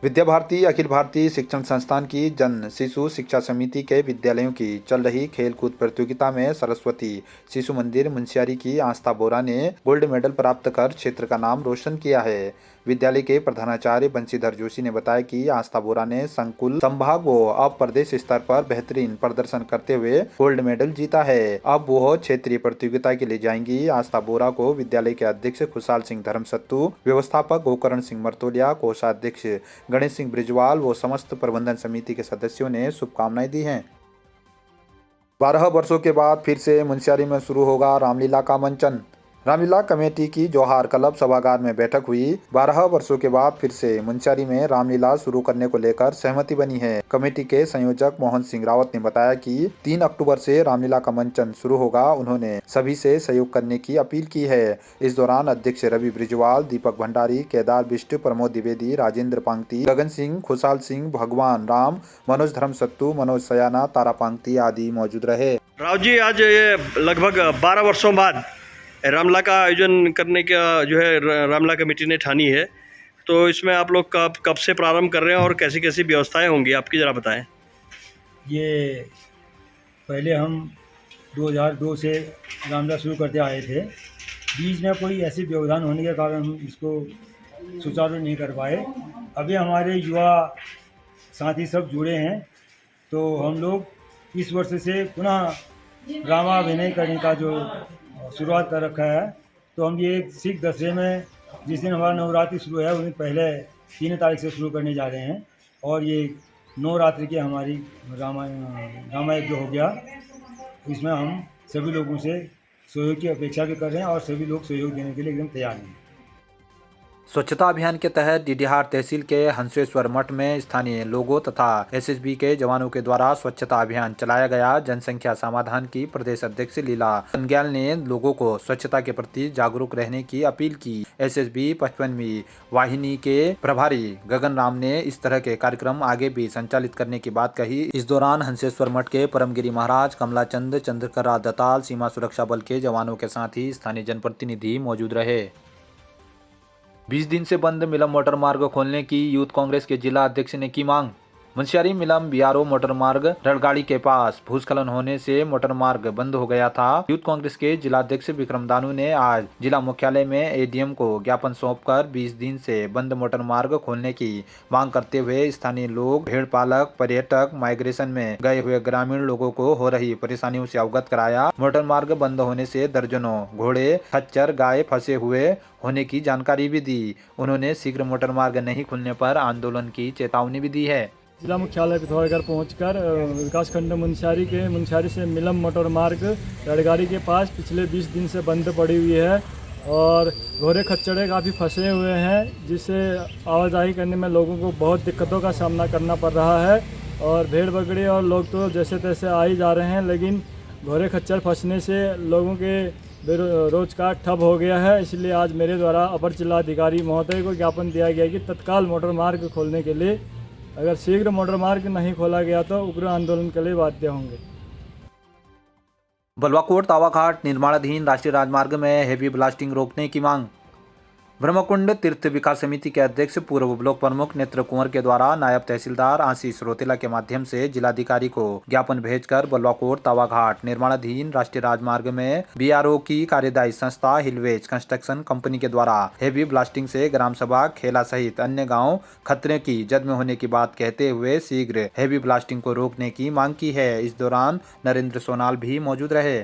विद्या भारती अखिल भारतीय शिक्षण संस्थान की जन शिशु शिक्षा समिति के विद्यालयों की चल रही खेलकूद प्रतियोगिता में सरस्वती शिशु मंदिर मुंशियारी की आस्था बोरा ने गोल्ड मेडल प्राप्त कर क्षेत्र का नाम रोशन किया है। विद्यालय के प्रधानाचार्य बंशीधर जोशी ने बताया कि आस्था बोरा ने संकुल, संभाग व अब प्रदेश स्तर पर बेहतरीन प्रदर्शन करते हुए गोल्ड मेडल जीता है। अब वो क्षेत्रीय प्रतियोगिता के लिए जाएंगी। आस्था बोरा को विद्यालय के अध्यक्ष खुशहाल सिंह धर्मसत्तू, व्यवस्थापक गोकर्ण सिंह मरतोलिया, कोषाध्यक्ष गणेश सिंह ब्रिजवाल व समस्त प्रबंधन समिति के सदस्यों ने शुभकामनाएं दी हैं। 12 वर्षों के बाद फिर से मुंशियारी में शुरू होगा रामलीला का मंचन। रामलीला कमेटी की जौहार क्लब सभागार में बैठक हुई। 12 वर्षों के बाद फिर से मुंशियारी में रामलीला शुरू करने को लेकर सहमति बनी है। कमेटी के संयोजक मोहन सिंह रावत ने बताया कि 3 अक्टूबर से रामलीला का मंचन शुरू होगा। उन्होंने सभी से सहयोग करने की अपील की है। इस दौरान अध्यक्ष रवि ब्रिजवाल, दीपक भंडारी, केदार बिष्ट, प्रमोद द्विवेदी, राजेंद्र पांगती, गगन सिंह, खुशहाल सिंह, भगवान राम, मनोज धर्मसत्तू, मनोज सयाना, तारा पांगती आदि मौजूद रहे। राव जी, आज ये लगभग 12 वर्षों बाद रामलीला का आयोजन करने का जो है रामलीला कमेटी ने ठानी है, तो इसमें आप लोग कब से प्रारंभ कर रहे हैं और कैसी कैसी व्यवस्थाएं होंगी आपकी, ज़रा बताएं। ये पहले हम 2002 से रामलीला शुरू करते आए थे। बीच में कोई ऐसी व्यवधान होने के कारण हम इसको सुचारू नहीं कर पाए। अभी हमारे युवा साथी सब जुड़े हैं, तो हम लोग इस वर्ष से पुनः रामाभिनय करने का जो शुरुआत कर रखा है। तो हम ये सिख दशहरे में जिस दिन हमारा नवरात्रि शुरू है उस दिन पहले 3 तारीख से शुरू करने जा रहे हैं, और ये नवरात्रि की हमारी रामायण जो हो गया, इसमें हम सभी लोगों से सहयोग की अपेक्षा भी कर रहे हैं और सभी लोग सहयोग देने के लिए एकदम तैयार हैं। स्वच्छता अभियान के तहत डीडीहार तहसील के हंसेश्वर मठ में स्थानीय लोगों तथा एसएसबी के जवानों के द्वारा स्वच्छता अभियान चलाया गया। जनसंख्या समाधान की प्रदेश अध्यक्ष लीला संज्ञाल ने लोगों को स्वच्छता के प्रति जागरूक रहने की अपील की। एसएसबी 55वीं वाहिनी के प्रभारी गगन राम ने इस तरह के कार्यक्रम आगे भी संचालित करने की बात कही। इस दौरान हंसेश्वर मठ के परमगिरी महाराज, कमलाचंद, चंद्रकरा दताल, सीमा सुरक्षा बल के जवानों के साथ ही स्थानीय जनप्रतिनिधि मौजूद रहे। 20 दिन से बंद मिलम मोटर मार्ग खोलने की यूथ कांग्रेस के जिला अध्यक्ष ने की मांग। मुंशियारी मिलम बीआरओ मोटर मार्ग रड़गाड़ी के पास भूस्खलन होने से मोटर मार्ग बंद हो गया था। यूथ कांग्रेस के जिला अध्यक्ष विक्रम दानू ने आज जिला मुख्यालय में एडीएम को ज्ञापन सौंपकर 20 दिन से बंद मोटर मार्ग खोलने की मांग करते हुए स्थानीय लोग, भेड़ पालक, पर्यटक, माइग्रेशन में गए हुए ग्रामीण लोगों को हो रही परेशानियों से अवगत कराया। मोटर मार्ग बंद होने से दर्जनों घोड़े, खच्चर, गाय फंसे हुए होने की जानकारी भी दी। उन्होंने शीघ्र मोटर मार्ग नहीं खुलने पर आंदोलन की चेतावनी भी दी है। जिला मुख्यालय पिथौरागढ़ पहुंचकर विकासखंड मुंशियारी से मिलम मोटर मार्ग रड़गाड़ी के पास पिछले 20 दिन से बंद पड़ी हुई है और घोड़े खच्चड़े काफ़ी फंसे हुए हैं, जिससे आवाजाही करने में लोगों को बहुत दिक्कतों का सामना करना पड़ रहा है। और भेड़ बकरी और लोग तो जैसे तैसे आ ही जा रहे हैं, लेकिन घोड़े खच्चर फंसने से लोगों के रोजगार ठप हो गया है। इसलिए आज मेरे द्वारा अपर जिलाधिकारी महोदय को ज्ञापन दिया गया कि तत्काल मोटर मार्ग खोलने के लिए, अगर शीघ्र मोटर मार्ग नहीं खोला गया तो उग्र आंदोलन के लिए बाध्य होंगे। बलवाकोट तावाघाट निर्माणाधीन राष्ट्रीय राजमार्ग में हेवी ब्लास्टिंग रोकने की मांग। ब्रह्मकुंड तीर्थ विकास समिति के अध्यक्ष पूर्व ब्लॉक प्रमुख नेत्र कुंवर के द्वारा नायब तहसीलदार आशीष रोतेला के माध्यम से जिलाधिकारी को ज्ञापन भेजकर बलवाकोट तावाघाट निर्माणाधीन राष्ट्रीय राजमार्ग में बीआरओ की कार्यदायी संस्था हिलवेज कंस्ट्रक्शन कंपनी के द्वारा हेवी ब्लास्टिंग से ग्राम सभा खेला सहित अन्य गाँव खतरे की जद में होने की बात कहते हुए शीघ्र हेवी ब्लास्टिंग को रोकने की मांग की है। इस दौरान नरेंद्र सोनाल भी मौजूद रहे।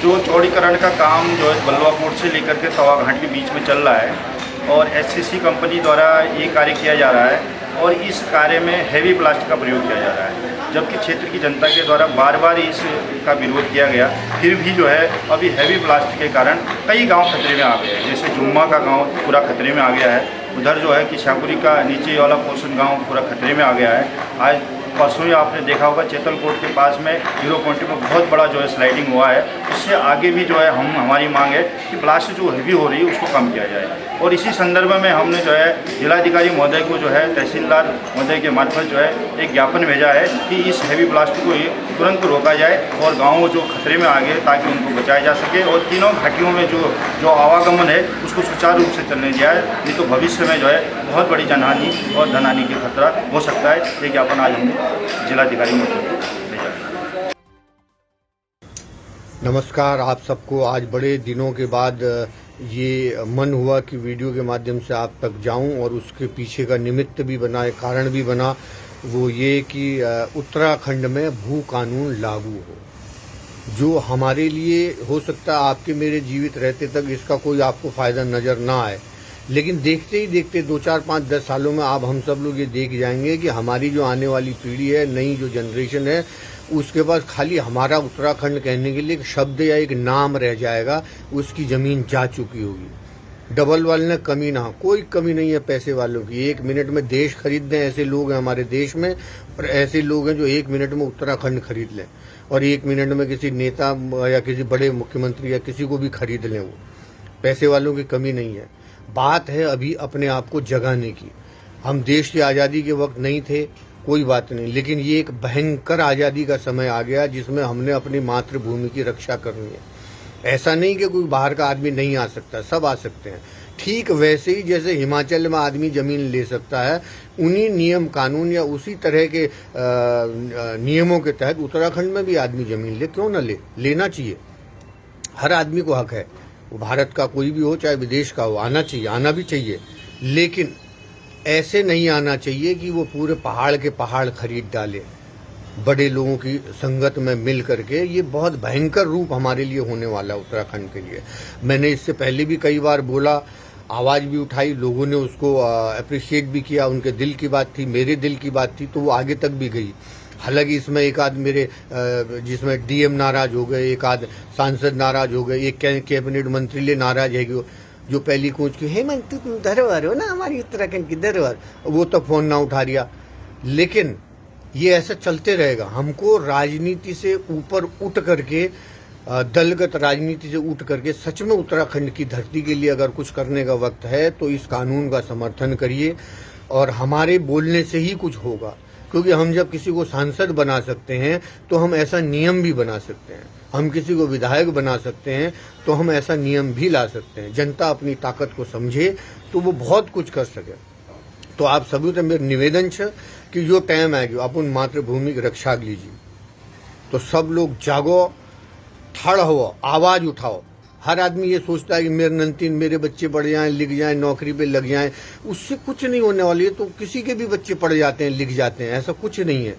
जो चौड़ीकरण का काम जो है बलवाकोट से लेकर के तवाघाट के बीच में चल रहा है और एससीसी कंपनी द्वारा ये कार्य किया जा रहा है और इस कार्य में हैवी प्लास्टिक का प्रयोग किया जा रहा है, जबकि क्षेत्र की जनता के द्वारा बार बार इसका विरोध किया गया, फिर भी जो है अभी हैवी प्लास्टिक के कारण कई गांव खतरे में आ गए हैं। जैसे जुम्मा का गांव पूरा खतरे में आ गया है, उधर जो है कि शाकुरी का नीचे वाला पोर्शन गाँव पूरा खतरे में आ गया है। आज परसों ही आपने देखा होगा चेतल कोट के पास में हीरो पॉइंट में बहुत बड़ा जो है स्लाइडिंग हुआ है। इससे आगे भी जो है हमारी मांग है कि ब्लास्ट जो हैवी हो रही है उसको कम किया जाए। और इसी संदर्भ में हमने जो है जिलाधिकारी महोदय को जो है तहसीलदार महोदय के मार्फत जो है एक ज्ञापन भेजा है कि इस हैवी ब्लास्ट को तुरंत रोका जाए और गाँव जो खतरे में आ गए ताकि उनको बचाया जा सके और तीनों घाटियों में जो आवागमन है उसको सुचारू रूप से चलने दिया है, नहीं तो भविष्य में जो है बहुत बड़ी जनहानि और धनहानि की खतरा हो सकता है। ये ज्ञापन आज हमने जिलाधिकारी महोदय को भेजा। नमस्कार आप सबको। आज बड़े दिनों के बाद ये मन हुआ कि वीडियो के माध्यम से आप तक जाऊं और उसके पीछे का निमित्त भी बना, एक कारण भी बना, वो ये कि उत्तराखंड में भू कानून लागू हो, जो हमारे लिए हो सकता है आपके मेरे जीवित रहते तक इसका कोई आपको फ़ायदा नज़र ना आए, लेकिन देखते ही देखते 2, 4, 5, 10 सालों में आप हम सब लोग ये देख जाएंगे कि हमारी जो आने वाली पीढ़ी है, नई जो जनरेशन है, उसके पास खाली हमारा उत्तराखंड कहने के लिए एक शब्द या एक नाम रह जाएगा, उसकी ज़मीन जा चुकी होगी। डबल वाले ने कमी ना, कोई कमी नहीं है पैसे वालों की। 1 मिनट में देश खरीद दें, ऐसे लोग हैं हमारे देश में, और ऐसे लोग हैं जो 1 मिनट में उत्तराखंड खरीद लें और 1 मिनट में किसी नेता या किसी बड़े मुख्यमंत्री या किसी को भी खरीद लें। वो पैसे वालों की कमी नहीं है। बात है अभी अपने आप को जगाने की। हम देश की आज़ादी के वक्त नहीं थे, कोई बात नहीं, लेकिन ये एक भयंकर आज़ादी का समय आ गया जिसमें हमने अपनी मातृभूमि की रक्षा करनी है। ऐसा नहीं कि कोई बाहर का आदमी नहीं आ सकता, सब आ सकते हैं। ठीक वैसे ही जैसे हिमाचल में आदमी ज़मीन ले सकता है, उन्हीं नियम कानून या उसी तरह के नियमों के तहत उत्तराखंड में भी आदमी ज़मीन ले, क्यों ना ले, लेना चाहिए। हर आदमी को हक है, वो भारत का कोई भी हो चाहे विदेश का हो, आना चाहिए, आना भी चाहिए, लेकिन ऐसे नहीं आना चाहिए कि वो पूरे पहाड़ के पहाड़ खरीद डाले बड़े लोगों की संगत में मिल करके। ये बहुत भयंकर रूप हमारे लिए होने वाला है उत्तराखंड के लिए। मैंने इससे पहले भी कई बार बोला, आवाज़ भी उठाई, लोगों ने उसको अप्रिशिएट भी किया, उनके दिल की बात थी, मेरे दिल की बात थी, तो वो आगे तक भी गई। हालांकि इसमें एक आध मेरे जिसमें डीएम नाराज़ हो गए, एक आध सांसद नाराज़ हो गए, एक कैबिनेट मंत्री ले नाराज़ है कि जो पहली कूच की हेमंत तुम धरोहर हो ना हमारी उत्तराखंड की धरोहर, वो तक फ़ोन ना उठा रिया। लेकिन ये ऐसा चलते रहेगा। हमको राजनीति से ऊपर उठ करके, दलगत राजनीति से उठ करके सच में उत्तराखंड की धरती के लिए अगर कुछ करने का वक्त है तो इस कानून का समर्थन करिए और हमारे बोलने से ही कुछ होगा। क्योंकि हम जब किसी को सांसद बना सकते हैं तो हम ऐसा नियम भी बना सकते हैं, हम किसी को विधायक बना सकते हैं तो हम ऐसा नियम भी ला सकते हैं। जनता अपनी ताकत को समझे तो वो बहुत कुछ कर सके। तो आप सभी से मेरा निवेदन है कि जो टाइम आएगी अपन मातृभूमि की रक्षा लीजिए। तो सब लोग जागो, ठाड़ हो, आवाज़ उठाओ। हर आदमी ये सोचता है कि मेरे नंतीन, मेरे बच्चे पढ़ जाएं, लिख जाएं, नौकरी पे लग जाएं, उससे कुछ नहीं होने वाली है। तो किसी के भी बच्चे पढ़ जाते हैं, लिख जाते हैं, ऐसा कुछ नहीं है।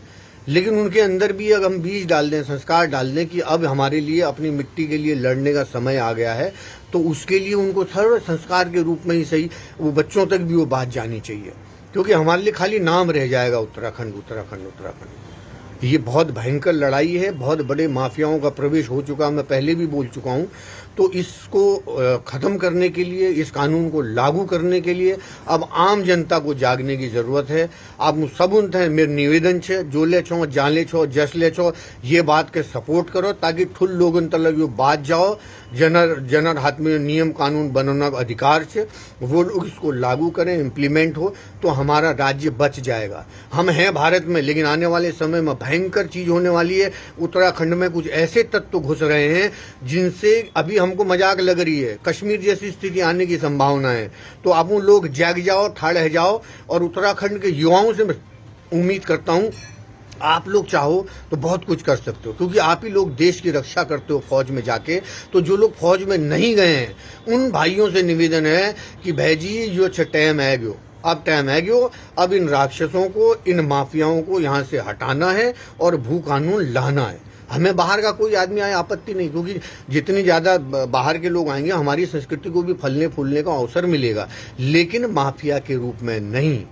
लेकिन उनके अंदर भी अगर हम बीज डाल दें, संस्कार डाल दें कि अब हमारे लिए अपनी मिट्टी के लिए लड़ने का समय आ गया है, तो उसके लिए उनको सर्व संस्कार के रूप में ही सही वो बच्चों तक भी वो बात जानी चाहिए। क्योंकि हमारे लिए खाली नाम रह जाएगा उत्तराखंड उत्तराखंड उत्तराखंड। ये बहुत भयंकर लड़ाई है, बहुत बड़े माफियाओं का प्रवेश हो चुका, मैं पहले भी बोल चुका हूँ। तो इसको ख़त्म करने के लिए, इस कानून को लागू करने के लिए अब आम जनता को जागने की ज़रूरत है। आप सब हैं मेरे निवेदन है, जो ले छो, जाने छो, जस ले छो, ये बात के सपोर्ट करो ताकि ठुल लोगन तक यो बात जाओ। जनर हाथ में नियम कानून बनाना का अधिकार है, वो लोग इसको लागू करें, इम्प्लीमेंट हो तो हमारा राज्य बच जाएगा। हम हैं भारत में, लेकिन आने वाले समय में भयंकर चीज़ होने वाली है। उत्तराखंड में कुछ ऐसे तत्व घुस रहे हैं जिनसे अभी हमको मजाक लग रही है, कश्मीर जैसी स्थिति आने की संभावना है। तो आप लोग जाग जाओ, ठाड़ जाओ। और उत्तराखंड के युवाओं से मैं उम्मीद करता हूँ आप लोग चाहो तो बहुत कुछ कर सकते हो, क्योंकि आप ही लोग देश की रक्षा करते हो फौज में जाके। तो जो लोग फौज में नहीं गए हैं उन भाइयों से निवेदन है कि भाई जी जो टाइम है गयो, अब टाइम है गयो, अब इन राक्षसों को, इन माफियाओं को यहाँ से हटाना है और भू कानून लाना है। हमें बाहर का कोई आदमी आए आपत्ति नहीं, क्योंकि जितनी ज़्यादा बाहर के लोग आएंगे हमारी संस्कृति को भी फलने फूलने का अवसर मिलेगा, लेकिन माफिया के रूप में नहीं,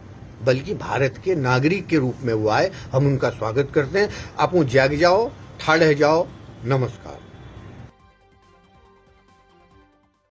बल्कि भारत के नागरिक के रूप में वो आए। हम उनका स्वागत करते हैं। आप जाग जाओ, ठाड़ जाओ। नमस्कार।